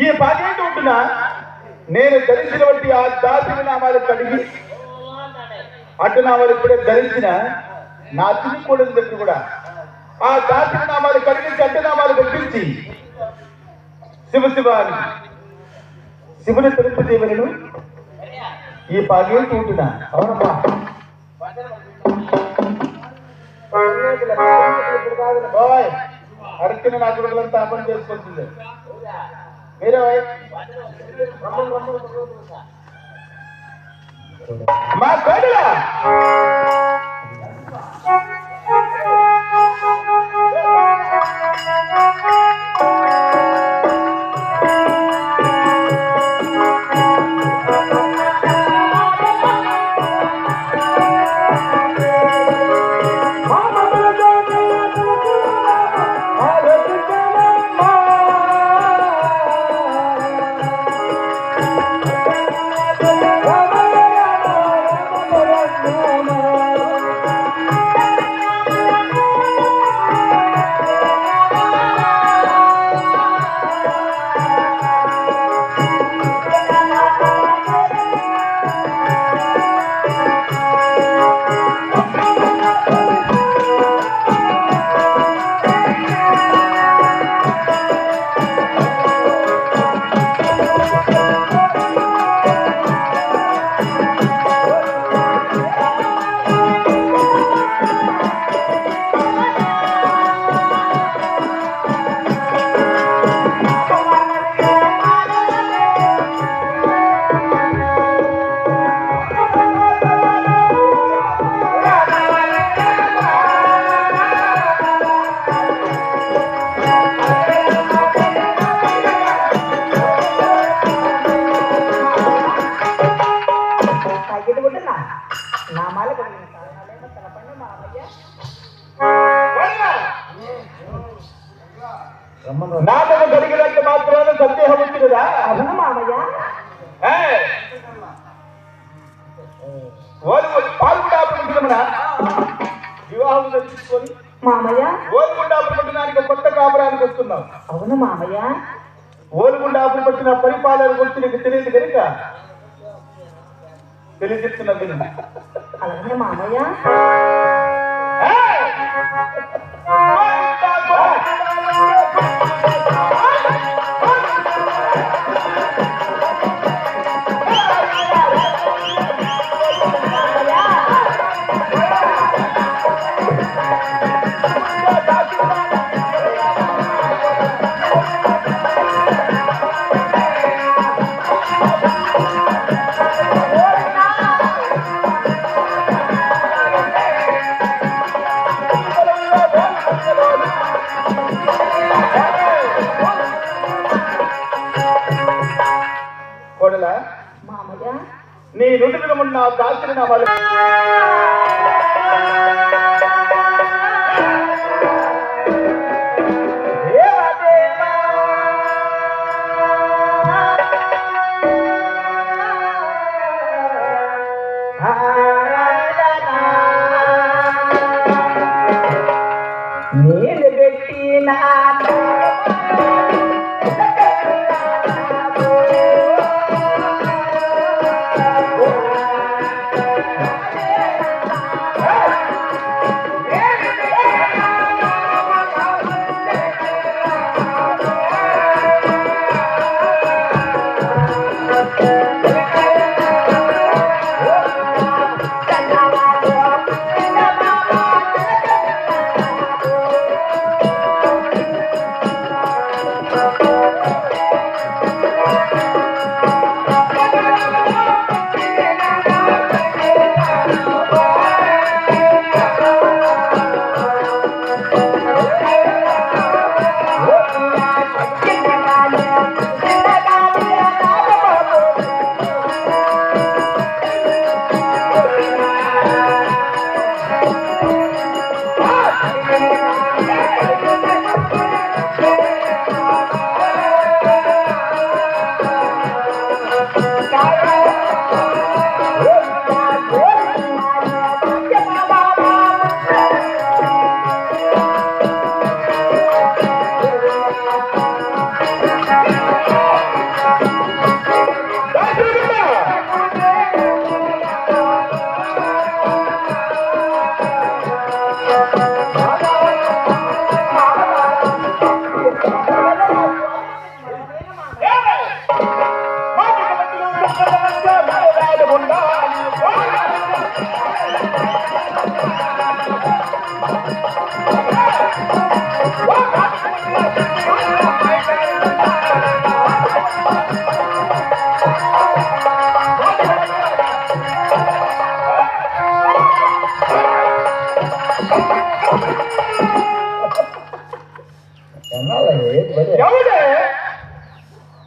ఈ పాకేంటి ఉంటున్నా నేను ధరించిన బట్టి ఆ దాసిన నామాలు కడిగి అటు నామాలు ఇప్పుడే ధరించిన నా తిరిగికూడదు దగ్గర కూడా ఆ దాసిన నామాలు కడిగించి అడ్డు నామాలు పెట్టించి శివ అని శివుని తెలుపు దేవులను ఈ పాకేంటి ఉంటున్నా అవునమ్మా అరకిన నా గురువులంతా అపం చేసుకొచ్చింది మీరే మా కోడలా నాటక జరిగినంత మాత్రాన సందేహం ఉంది కదా అవును మామయ్య పాల్గొండా వివాహం చేసుకొని మామయ్య ఓలుగుండాపురం పట్టణానికి కొత్త కాపురానికి వస్తున్నాం అవును మామయ్య ఓలుగుండాపురం పట్టిన పరిపాలన గురించి నీకు తెలియదు కనుక తెలియజేస్తున్నా అలాగే మామయ్య కోడలా మామయ్య నీ నుదుటిలో ఉన్న దాచిన నామాలు నేను పెట్టిన ఎవడే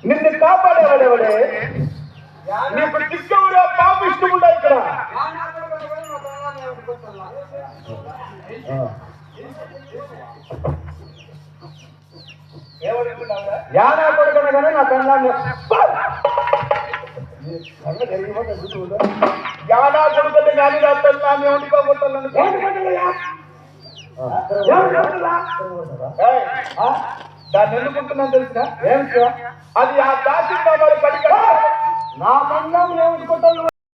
నిన్ను కాపాడేవాడెవడే నీకు దిక్కవురా పాప ఇష్టముండా ఇక్కడ యానా కొడుకనగానే నా పెళ్ళాన్ని యానా కొడుకుని కానీ నా పెళ్ళాన్ని వండుకోబట్టాలని దాన్ని ఎన్నుకుంటున్నాను తెలిసిన ఏమిటో అది ఆ దాసి కడిగా నా పెళ్ళాన్ని వండుకుంటాను